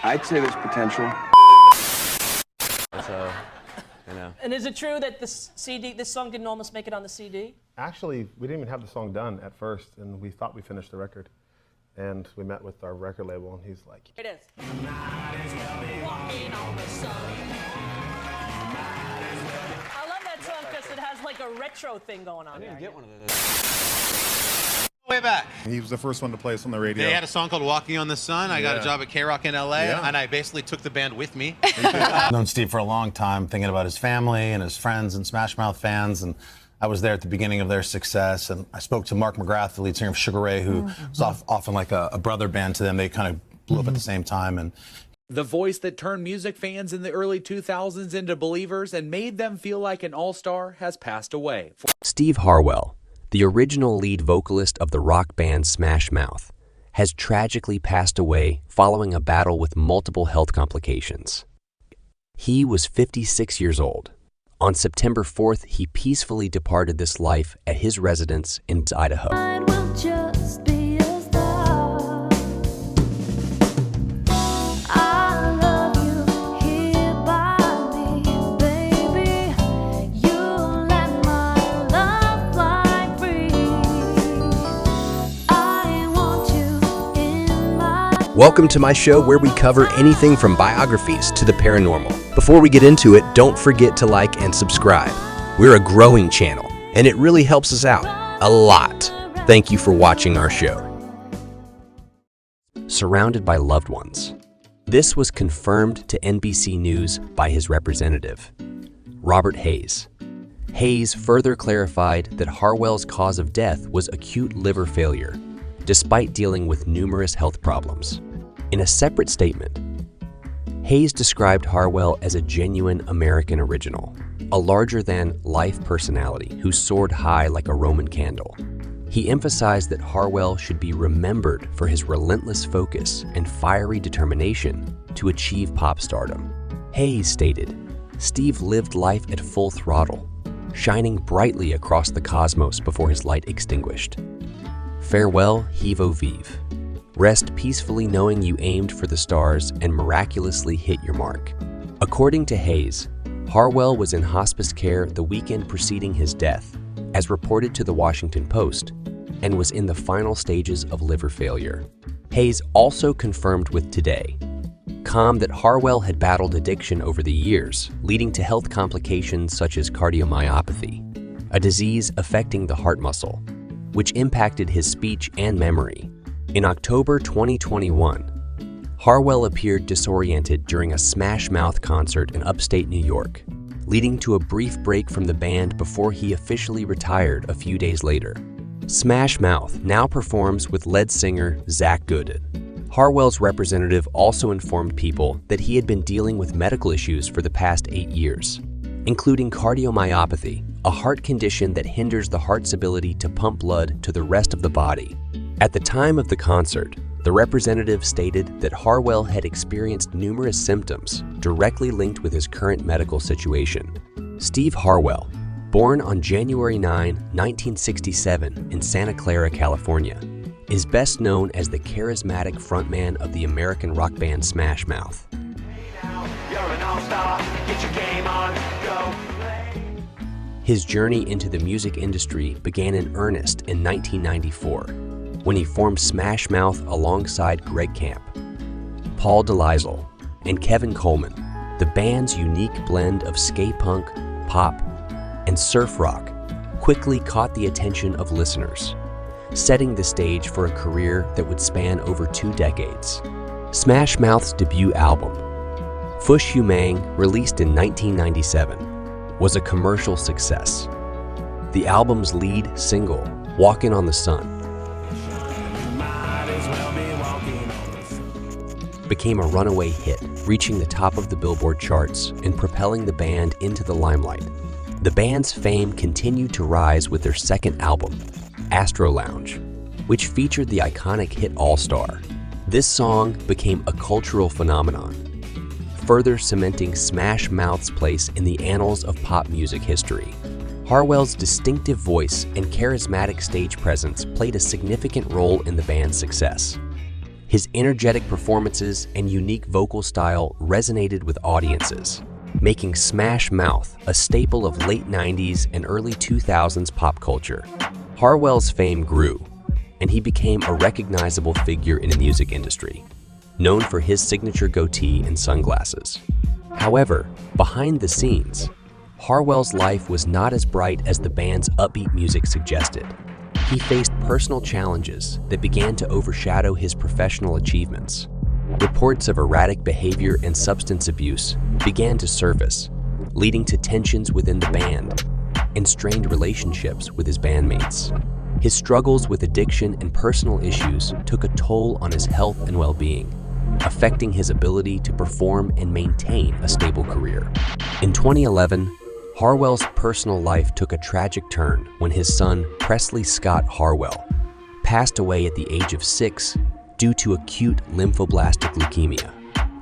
I'd say there's potential. So, you know. And is it true that this song didn't almost make it on the CD? Actually, we didn't even have the song done at first, and we thought we finished the record. And we met with our record label, and he's like, It is. I love that song because it has like a retro thing going on. I didn't there. get one of those. Way back. He was the first one to play us on the radio. They had a song called Walking on the Sun. I got a Yeah. job at K-Rock in LA, Yeah. and I basically took the band with me. I've known Steve for a long time, thinking about his family and his friends and Smash Mouth fans, and I was there at the beginning of their success, and I spoke to Mark McGrath, the lead singer of Sugar Ray, who was often like a brother band to them. They kind of blew up at the same time. And the voice that turned music fans in the early 2000s into believers and made them feel like an all-star has passed away. Steve Harwell, the original lead vocalist of the rock band Smash Mouth, has tragically passed away following a battle with multiple health complications. He was 56 years old. On September 4th, he peacefully departed this life at his residence in Idaho. Welcome to my show where we cover anything from biographies to the paranormal. Before we get into it, don't forget to like and subscribe. We're a growing channel, and it really helps us out a lot. Thank you for watching our show. Surrounded by loved ones. This was confirmed to NBC News by his representative, Robert Hayes. Hayes further clarified that Harwell's cause of death was acute liver failure, despite dealing with numerous health problems. In a separate statement, Hayes described Harwell as a genuine American original, a larger-than-life personality who soared high like a Roman candle. He emphasized that Harwell should be remembered for his relentless focus and fiery determination to achieve pop stardom. Hayes stated, "Steve lived life at full throttle, shining brightly across the cosmos before his light extinguished. Farewell, Hevo Vive. Rest peacefully knowing you aimed for the stars and miraculously hit your mark." According to Hayes, Harwell was in hospice care the weekend preceding his death, as reported to the Washington Post, and was in the final stages of liver failure. Hayes also confirmed with Today.com that Harwell had battled addiction over the years, leading to health complications such as cardiomyopathy, a disease affecting the heart muscle, which impacted his speech and memory. In October 2021, Harwell appeared disoriented during a Smash Mouth concert in upstate New York, leading to a brief break from the band before he officially retired a few days later. Smash Mouth now performs with lead singer Zach Gooden. Harwell's representative also informed people that he had been dealing with medical issues for the past 8 years, including cardiomyopathy, a heart condition that hinders the heart's ability to pump blood to the rest of the body. At the time of the concert, the representative stated that Harwell had experienced numerous symptoms directly linked with his current medical situation. Steve Harwell, born on January 9, 1967 in Santa Clara, California, is best known as the charismatic frontman of the American rock band Smash Mouth. His journey into the music industry began in earnest in 1994, when he formed Smash Mouth alongside Greg Camp, Paul DeLisle, and Kevin Coleman. The band's unique blend of skate punk, pop, and surf rock quickly caught the attention of listeners, setting the stage for a career that would span over 2 decades. Smash Mouth's debut album, Fush You Mang, released in 1997, was a commercial success. The album's lead single, Walkin' on the Sun, became a runaway hit, reaching the top of the Billboard charts and propelling the band into the limelight. The band's fame continued to rise with their second album, Astro Lounge, which featured the iconic hit All-Star. This song became a cultural phenomenon, further cementing Smash Mouth's place in the annals of pop music history. Harwell's distinctive voice and charismatic stage presence played a significant role in the band's success. His energetic performances and unique vocal style resonated with audiences, making Smash Mouth a staple of late 90s and early 2000s pop culture. Harwell's fame grew, and he became a recognizable figure in the music industry, known for his signature goatee and sunglasses. However, behind the scenes, Harwell's life was not as bright as the band's upbeat music suggested. He faced personal challenges that began to overshadow his professional achievements. Reports of erratic behavior and substance abuse began to surface, leading to tensions within the band and strained relationships with his bandmates. His struggles with addiction and personal issues took a toll on his health and well-being, affecting his ability to perform and maintain a stable career. In 2011, Harwell's personal life took a tragic turn when his son, Presley Scott Harwell, passed away at the age of 6 due to acute lymphoblastic leukemia.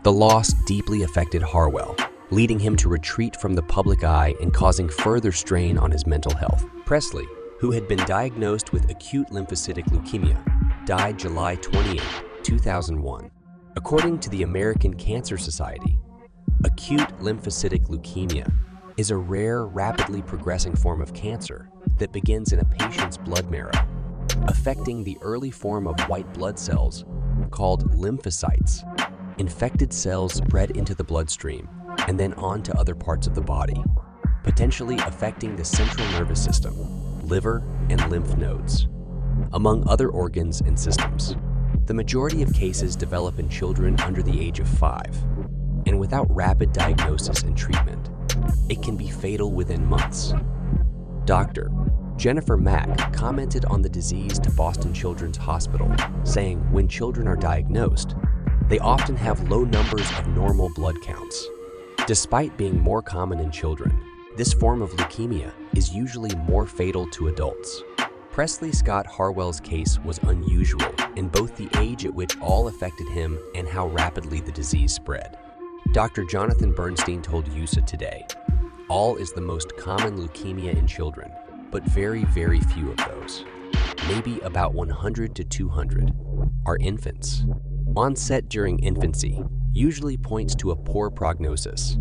The loss deeply affected Harwell, leading him to retreat from the public eye and causing further strain on his mental health. Presley, who had been diagnosed with acute lymphocytic leukemia, died July 28, 2001. According to the American Cancer Society, acute lymphocytic leukemia is a rare, rapidly progressing form of cancer that begins in a patient's blood marrow, affecting the early form of white blood cells called lymphocytes. Infected cells spread into the bloodstream and then on to other parts of the body, potentially affecting the central nervous system, liver, and lymph nodes, among other organs and systems. The majority of cases develop in children under the age of 5, and without rapid diagnosis and treatment, it can be fatal within months. Dr. Jennifer Mack commented on the disease to Boston Children's Hospital, saying when children are diagnosed, they often have low numbers of normal blood counts. Despite being more common in children, this form of leukemia is usually more fatal to adults. Presley Scott Harwell's case was unusual in both the age at which all affected him and how rapidly the disease spread. Dr. Jonathan Bernstein told USA Today, "All is the most common leukemia in children, but very, very few of those, maybe about 100 to 200, are infants. Onset during infancy usually points to a poor prognosis,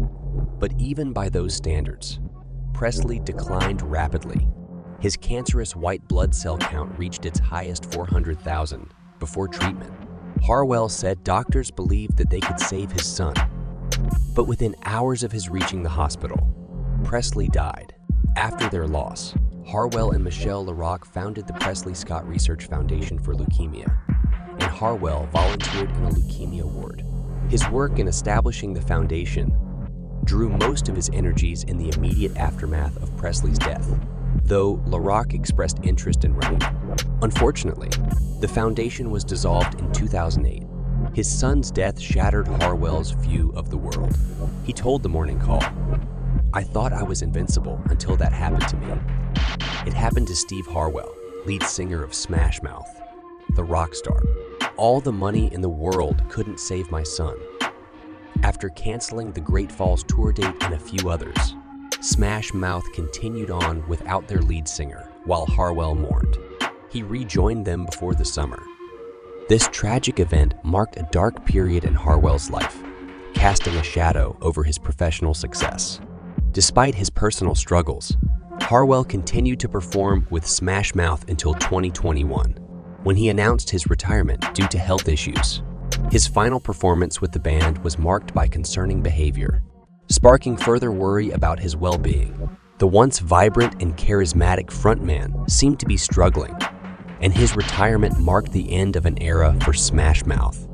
but even by those standards, Presley declined rapidly. His cancerous white blood cell count reached its highest 400,000 before treatment. Harwell said doctors believed that they could save his son, but within hours of his reaching the hospital, Presley died. After their loss, Harwell and Michelle LaRocque founded the Presley Scott Research Foundation for Leukemia, and Harwell volunteered in a leukemia ward. His work in establishing the foundation drew most of his energies in the immediate aftermath of Presley's death, though LaRocque expressed interest in running. Unfortunately, the foundation was dissolved in 2008. His son's death shattered Harwell's view of the world. He told the Morning Call, "I thought I was invincible until that happened to me. It happened to Steve Harwell, lead singer of Smash Mouth, the rock star. All the money in the world couldn't save my son." After canceling the Great Falls tour date and a few others, Smash Mouth continued on without their lead singer while Harwell mourned. He rejoined them before the summer. This tragic event marked a dark period in Harwell's life, casting a shadow over his professional success. Despite his personal struggles, Harwell continued to perform with Smash Mouth until 2021, when he announced his retirement due to health issues. His final performance with the band was marked by concerning behavior, sparking further worry about his well-being. The once vibrant and charismatic frontman seemed to be struggling, and his retirement marked the end of an era for Smash Mouth.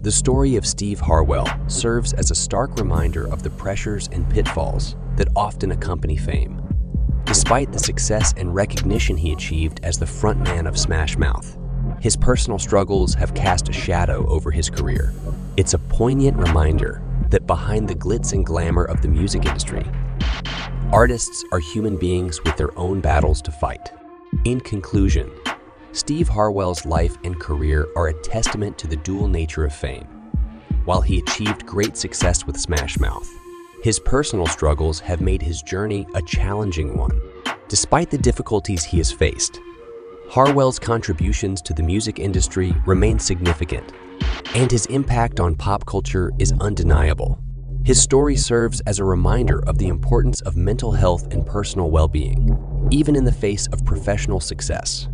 The story of Steve Harwell serves as a stark reminder of the pressures and pitfalls that often accompany fame. Despite the success and recognition he achieved as the frontman of Smash Mouth, his personal struggles have cast a shadow over his career. It's a poignant reminder that behind the glitz and glamour of the music industry, artists are human beings with their own battles to fight. In conclusion, Steve Harwell's life and career are a testament to the dual nature of fame. While he achieved great success with Smash Mouth, his personal struggles have made his journey a challenging one. Despite the difficulties he has faced, Harwell's contributions to the music industry remain significant, and his impact on pop culture is undeniable. His story serves as a reminder of the importance of mental health and personal well-being, even in the face of professional success.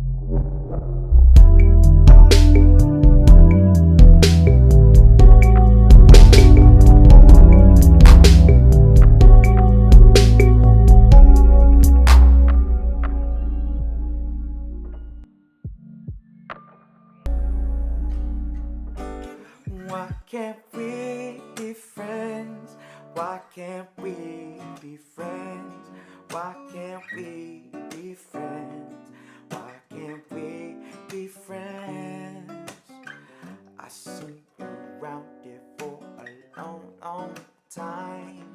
Why can't we be friends? Why can't we be friends? Why can't we be friends? Why can't we be friends? I seen you around here for a long, long time,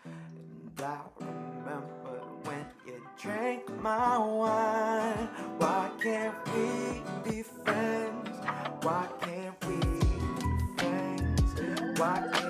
and I remember when you drank my wine. Why can't we be friends? Why can't we be friends? Why can't